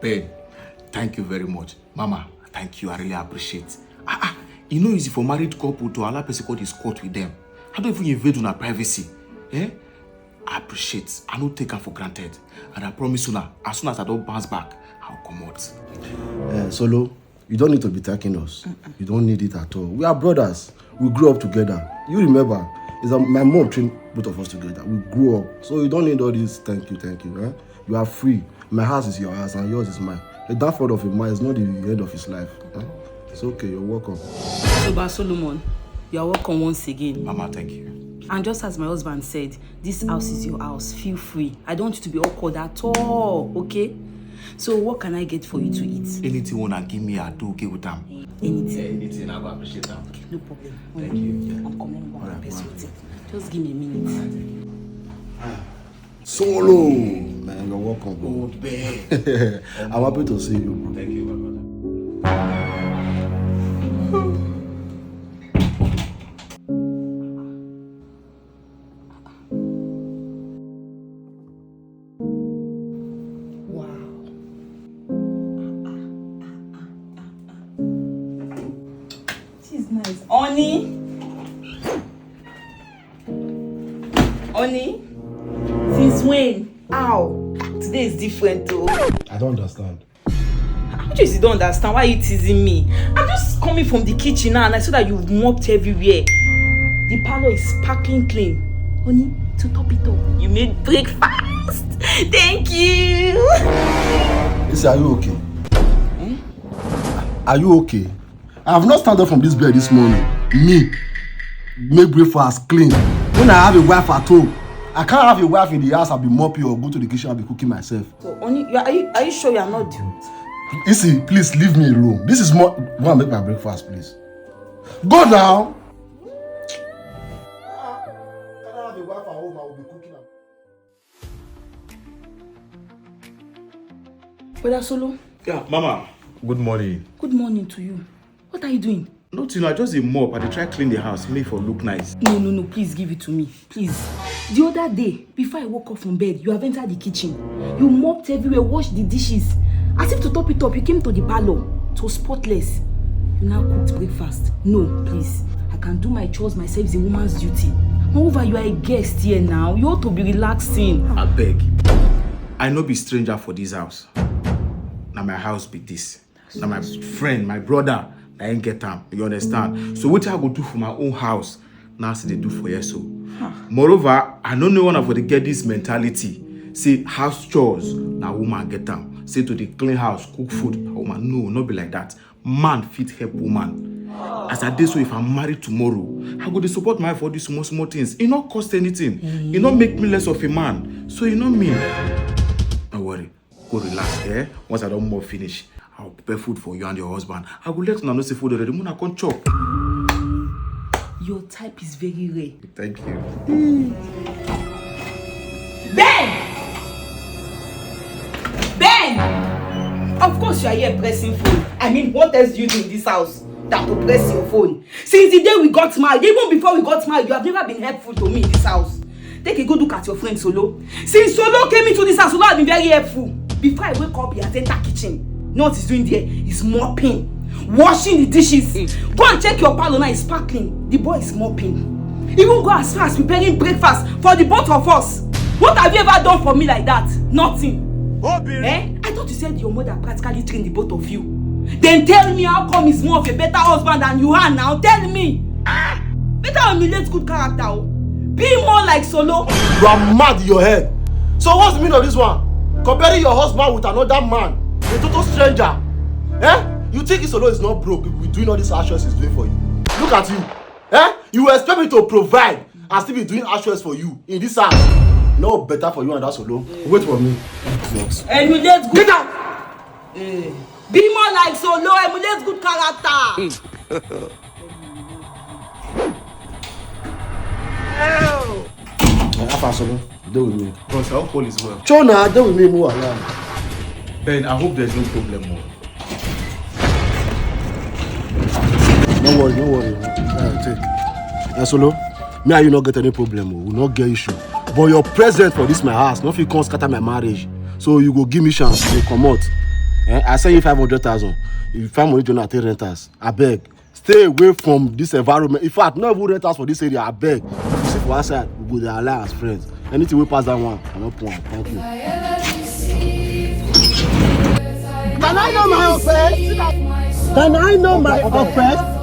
Ben, thank you very much. Mama, thank you. I really appreciate. You know, easy for married couple to allow person called Scott with them. I don't even invade on our privacy. I appreciate. I don't take her for granted. And I promise you now, as soon as I don't bounce back, I'll come out. Solo, you don't need to be thanking us. You don't need it at all. We are brothers. We grew up together. You remember, my mom trained both of us together. We grew up. So you don't need all this thank you. You are free. My house is your house and yours is mine. The downfall of a man is not the end of his life. It's okay, you're welcome. Soba Solomon, you're welcome once again. Mama, thank you. And just as my husband said, this house is your house. Feel free. I don't want you to be awkward at all, okay? So what can I get for you to eat? Anything you wanna give me, I do okay with them. Anything, I go appreciate them. Okay, no problem. Thank you. Yeah. I'm coming back. Just give me a minute. Solo! Man, you're welcome, bro. Oh, Ben. I'm happy to see you, bro. Thank you, my brother. Nice. Honey? Since when? Ow. Today is different though. I don't understand. How do you don't understand? Why are you teasing me? I'm just coming from the kitchen now and I saw that you've mopped everywhere. The parlor is sparkling clean. Honey, to top it up, you made breakfast. Thank you. Listen, are you okay? Are you okay? I have not stand up from this bed this morning. Me, make breakfast clean. When I have a wife at home, I can't have a wife in the house. I'll be mopping or go to the kitchen and be cooking myself. So, honey, are you sure you're not due? Issy, please leave me alone. This is more. Go and make my breakfast, please. Go now. Can I have a wife at home? I will be cooking. Brother Solo. Yeah, Mama. Good morning. Good morning to you. What are you doing? Nothing, I just a mop. I try clean the house, make it look nice. No, please give it to me. Please. The other day, before I woke up from bed, you have entered the kitchen. You mopped everywhere, washed the dishes. As if to top it up, you came to the parlor. It was spotless. You now cooked breakfast. No, please. I can do my chores myself. It's a woman's duty. Moreover, you are a guest here now. You ought to be relaxing. I beg. I no be stranger for this house. Now my house be this. Now my friend, my brother, I ain't get them. You understand? So what I go do for my own house, now see they do for you so. Moreover, I don't know one of the get this mentality. Say house chores, now woman get them. Say to the clean house, cook food, a woman. No, not be like that. Man fit help woman. As I did so, if I'm married tomorrow, I go to support my wife for these small things. It not cost anything. It not make me less of a man. So you know me. Don't worry. Go relax, Once I don't more finish, I'll prepare food for you and your husband. I will let you know say food already. I can't chop. Your type is very rare. Thank you. Ben! Of course you are here pressing phone. I mean, what else do you do in this house than to press your phone? Since the day we got married, even before we got married, you have never been helpful to me in this house. Take a good look at your friend Solo. Since Solo came into this house, Solo has been very helpful. Before I wake up, he has entered the kitchen. You know what he's doing there? He's mopping, washing the dishes. Go and check your parlor now, it's sparkling. The boy is mopping. Even go as far as preparing breakfast for the both of us. What have you ever done for me like that? Nothing. I thought you said your mother practically trained the both of you. Then tell me how come he's more of a better husband than you are now. Tell me. Better emulate good character. Be more like Solo. You are mad in your head. So what's the meaning of this one? Comparing your husband with another man, a total stranger. You think Solo is not broke if we're doing all these actions he's doing for you? Look at you. You expect me to provide and still be doing actions for you in this house. No better for you and that Solo. Wait for me. Emulate good. Get out! Be more like Solo. Emulate good character. Alpha Solo, deal with me. Boss, our call is well. Chona, deal with me more around. Ben, I hope there's no problem more. Don't worry. Take. Solo, me and you not get any problem. We not get issue. But your present for this my house, nothing can scatter my marriage. So you go give me chance to come out. I send you 500,000. If you find money to not take renters, I beg. Stay away from this environment. In fact, no even renters for this area, I beg. If you see for outside, we go there ally as friends. Anything we pass that one, I'm not point. Thank you. Can I know my offense? Can I know my offense?